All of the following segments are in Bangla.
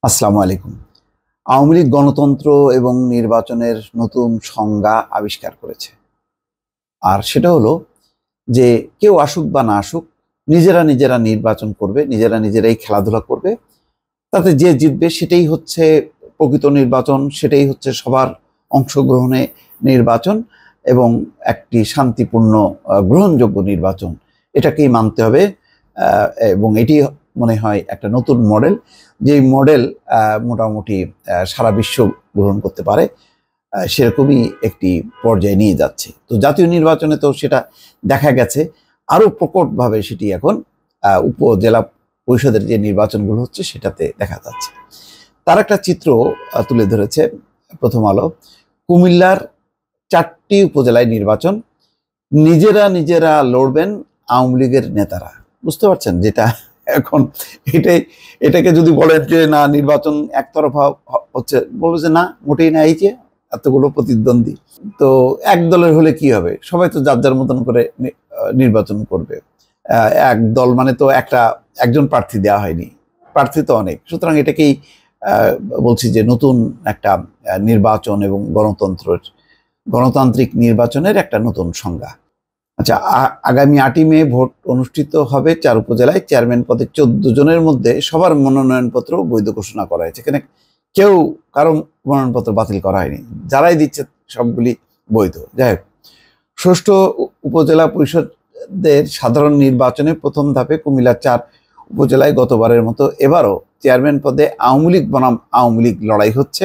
আসসালামু আলাইকুম। আওয়ামী লীগ গণতন্ত্র এবং নির্বাচনের নতুন সংজ্ঞা আবিষ্কার করেছে। আর সেটা হলো যে কেউ আসুক বা না আসুক, নিজেরা নির্বাচন করবে, নিজেরাই খেলাধুলা করবে। তাতে যে জিতবে সেটাই হচ্ছে প্রকৃত নির্বাচন, সেটাই হচ্ছে সবার অংশগ্রহণে নির্বাচন এবং একটি শান্তিপূর্ণ গ্রহণযোগ্য নির্বাচন। এটাকেই মানতে হবে এবং এটি মনে হয় একটা নতুন মডেল, যেই মডেল মোটামুটি সারা বিশ্ব গ্রহণ করতে পারে, সেরকমই একটি পর্যায়ে নিয়ে যাচ্ছে। তো জাতীয় নির্বাচনে তো সেটা দেখা গেছে, আরও প্রকটভাবে সেটি এখন উপজেলা পরিষদের যে নির্বাচনগুলো হচ্ছে সেটাতে দেখা যাচ্ছে। তার একটা চিত্র তুলে ধরেছে প্রথম আলো। কুমিল্লার 4টি উপজেলায় নির্বাচন, নিজেরা লড়বেন আওয়ামী লীগের নেতারা। বুঝতে পারছেন যেটা এখন এটাকে যদি বলেন যে না নির্বাচন একতরফা হচ্ছে, বলবো যে না, মোটেই না। এই যে এতগুলো প্রতিদ্বন্দ্বী, তো এক দলের হলে কি হবে? সবাই তো যার মতন করে নির্বাচন করবে। এক দল মানে তো একজন প্রার্থী দেওয়া হয়নি, প্রার্থী তো অনেক। সুতরাং এটাকেই বলছি যে নতুন একটা নির্বাচন এবং গণতান্ত্রিক নির্বাচনের একটা নতুন সংজ্ঞা। আচ্ছা, আগামী 8ই মে ভোট অনুষ্ঠিত হবে 4 উপজেলায়। চেয়ারম্যান পদে 14 জনের মধ্যে সবার মনোনয়নপত্র বৈধ ঘোষণা করা হয়েছে। এখানে কারো মনোনয়নপত্র বাতিল করা হয়নি, যারাই দিচ্ছে সবগুলি বৈধ। যাই হোক, 6ষ্ঠ উপজেলা পরিষদের সাধারণ নির্বাচনে প্রথম ধাপে কুমিল্লার 4 উপজেলায় গতবারের মতো এবারও চেয়ারম্যান পদে আওয়ামী লীগ বনাম আওয়ামী লীগ লড়াই হচ্ছে।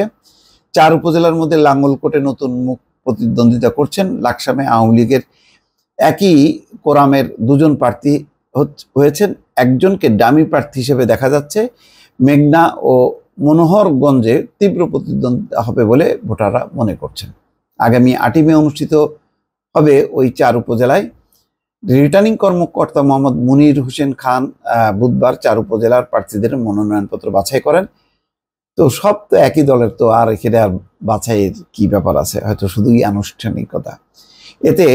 4 উপজেলার মধ্যে লাঙ্গলকোটে নতুন মুখ প্রতিদ্বন্দ্বিতা করছেন। লাকসামে আওয়ামী লীগের একই কোরামের 2 জন প্রার্থী হয়েছেন, একজনকে ডামি প্রার্থী হিসেবে দেখা যাচ্ছে। মেঘনা ও মনোহরগঞ্জে তীব্র প্রতিদ্বন্দ্বিতা হবে বলে ভোটাররা মনে করছেন। আগামী 8ই মে অনুষ্ঠিত হবে ওই 4 উপজেলায়। রিটার্নিং কর্মকর্তা মোহাম্মদ মুনির হোসেন খান বুধবার 4 উপজেলার প্রার্থীদের মনোনয়নপত্র বাছাই করেন। তো সব তো একই দলের, তো আর এখানে আর বাছাইয়ের কি ব্যাপার আছে? হয়তো শুধুই আনুষ্ঠানিকতা। এতে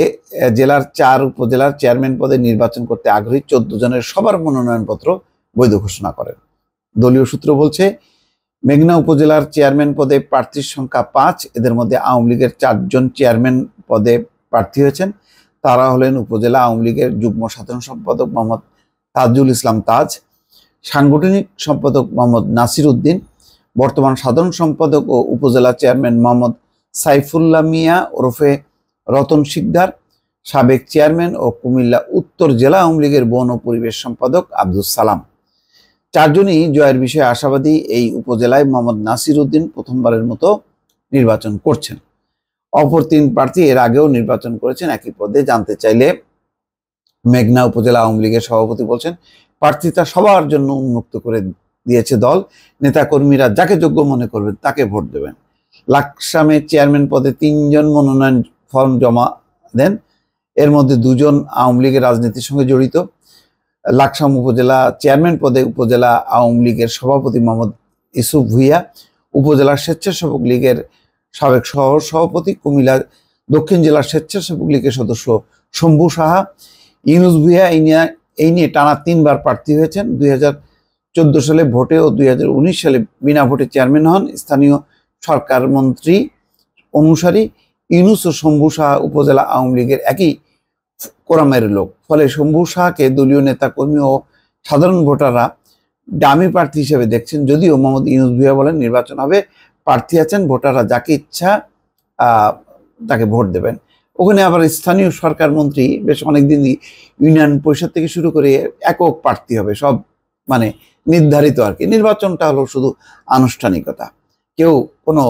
জেলার 4 উপজেলার চেয়ারম্যান পদে নির্বাচন করতে আগ্রহী 14 জনের সবার মনোনয়নপত্র বৈধ ঘোষণা করেন। দলীয় সূত্র বলছে, মেঘনা উপজেলার চেয়ারম্যান পদে প্রার্থীর সংখ্যা 5। এদের মধ্যে আওয়ামী লীগের 4 জন চেয়ারম্যান পদে প্রার্থী হয়েছেন। তারা হলেন উপজেলা আওয়ামী লীগের যুগ্ম সাধারণ সম্পাদক মোহাম্মদ তাজুল ইসলাম তাজ, সাংগঠনিক সম্পাদক মোহাম্মদ নাসির উদ্দিন, বর্তমান সাধারণ সম্পাদক ও উপজেলা চেয়ারম্যান মোহাম্মদ সাইফুল্লাহ মিয়া ওরফে রতন শিকদার, সাবেক চেয়ারম্যান ও কুমিল্লা উত্তর জেলা আওয়ামী লীগের বন ও পরিবেশ সম্পাদক আব্দুল সালাম। 4 জনই জয়ের বিষয়ে আশাবাদী। এই উপজেলায় মোহাম্মদ নাসির উদ্দিন প্রথমবারের মতো নির্বাচন করছেন। অপর 3 প্রার্থী এর আগেও নির্বাচন করেছেন একই পদে। জানতে চাইলে মেঘনা উপজেলা আওয়ামী লীগের সভাপতি বলছেন, প্রার্থীতা সবার জন্য উন্মুক্ত করে দিয়েছে দল। নেতাকর্মীরা যাকে যোগ্য মনে করবেন তাকে ভোট দেবেন। লাকসামে চেয়ারম্যান পদে 3 জন মনোনয়ন ফর্ম জমা দেন। এর মধ্যে 2 জন আওয়ামী লীগের রাজনীতির সঙ্গে জড়িত। লাকসাম উপজেলা চেয়ারম্যান পদে উপজেলা আওয়ামী লীগের সভাপতি মোহাম্মদ ইউসুফ ভুইয়া, উপজেলা স্বেচ্ছাসেবক লীগের সাবেক সভাপতি, কুমিল্লা দক্ষিণ জেলার স্বেচ্ছাসেবক লীগের সদস্য শম্ভু সাহা, ইউনুস ভুইয়া এই নিয়ে টানা 3 বার প্রার্থী হয়েছেন। 2014 সালে ভোটে ও 2019 সালে বিনা ভোটে চেয়ারম্যান হন। স্থানীয় সরকার মন্ত্রী অনুসারী ইউনুস ও শম্ভু সাহা উপজেলা আওয়ামী লীগের একই কোরামের লোক। ফলে শম্ভু সাহাকে দলীয় নেতাকর্মী ও সাধারণ ভোটাররা ডামি প্রার্থী হিসেবে দেখছেন। যদিও মোহাম্মদ ইউনুস ভুইয়া বলেন নির্বাচন হবে, প্রার্থী আছেন, ভোটাররা যাকে ইচ্ছা তাকে ভোট দেবেন। ওখানে আবার স্থানীয় সরকার মন্ত্রী বেশ অনেকদিনই ইউনিয়ন পরিষদ থেকে শুরু করে একক প্রার্থী হবে, সব মানে নির্ধারিত আর কি। নির্বাচনটা হলো শুধু আনুষ্ঠানিকতা, কেউ কোনো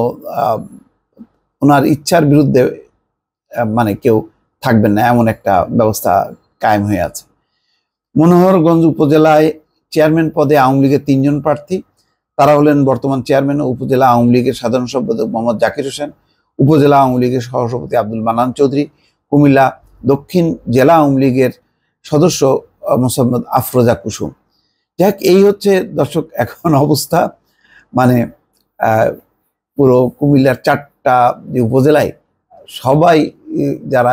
ওনার ইচ্ছার বিরুদ্ধে মানে কেউ থাকবেন না, এমন একটা ব্যবস্থা কায়েম হয়ে আছে। মনোহরগঞ্জ উপজেলায় চেয়ারম্যান পদে আওয়ামী লীগের 3 জন প্রার্থী। তারা হলেন বর্তমান চেয়ারম্যান ও উপজেলা আওয়ামী লীগের সাধারণ সম্পাদক মোহাম্মদ জাকির হোসেন, উপজেলা আওয়ামী লীগের সহসভাপতি আব্দুল মান্নান চৌধুরী, কুমিল্লা দক্ষিণ জেলা আওয়ামী লীগের সদস্য মোসাম্মদ আফরোজা কুসুম। যাক, এই হচ্ছে দর্শক এখন অবস্থা। মানে পুরো কুমিল্লার 4টা যে উপজেলায় সবাই যারা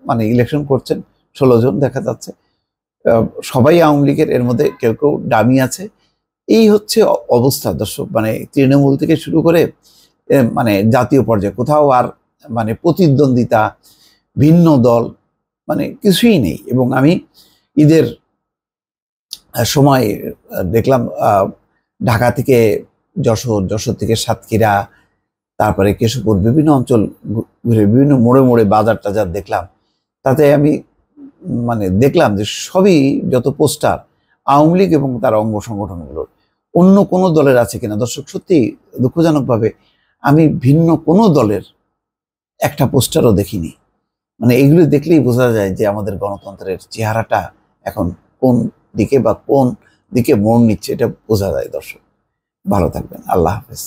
মানে ইলেকশন করছেন, 16 জন দেখা যাচ্ছে, সবাই আওয়ামী লীগের। এর মধ্যে কেউ কেউ ডামি আছে, এই হচ্ছে অবস্থা দর্শক। মানে তৃণমূল থেকে শুরু করে মানে জাতীয় পর্যায়ে কোথাও আর মানে প্রতিদ্বন্দ্বিতা, ভিন্ন দল, মানে কিছুই নেই। এবং আমি ঈদের সময় দেখলাম ঢাকা থেকে যশোর, যশোর থেকে সাতক্ষীরা, তারপরে কেশবপুর, বিভিন্ন অঞ্চল ঘুরে বিভিন্ন মোড়ে মোড়ে বাজার টাজার দেখলাম। তাতে আমি মানে দেখলাম যে সবই যত পোস্টার আওয়ামী লীগ এবং তার অঙ্গ সংগঠনগুলোর। অন্য কোনো দলের আছে কিনা দর্শক, সত্যি দুঃখজনকভাবে আমি ভিন্ন কোনো দলের একটা পোস্টারও দেখিনি। মানে এগুলো দেখলেই বোঝা যায় যে আমাদের গণতন্ত্রের চেহারাটা এখন কোন দিকে বা কোন দিকে মোড় নিচ্ছে, এটা বোঝা যায় দর্শক। ভালো থাকবেন, আল্লাহ হাফেজ।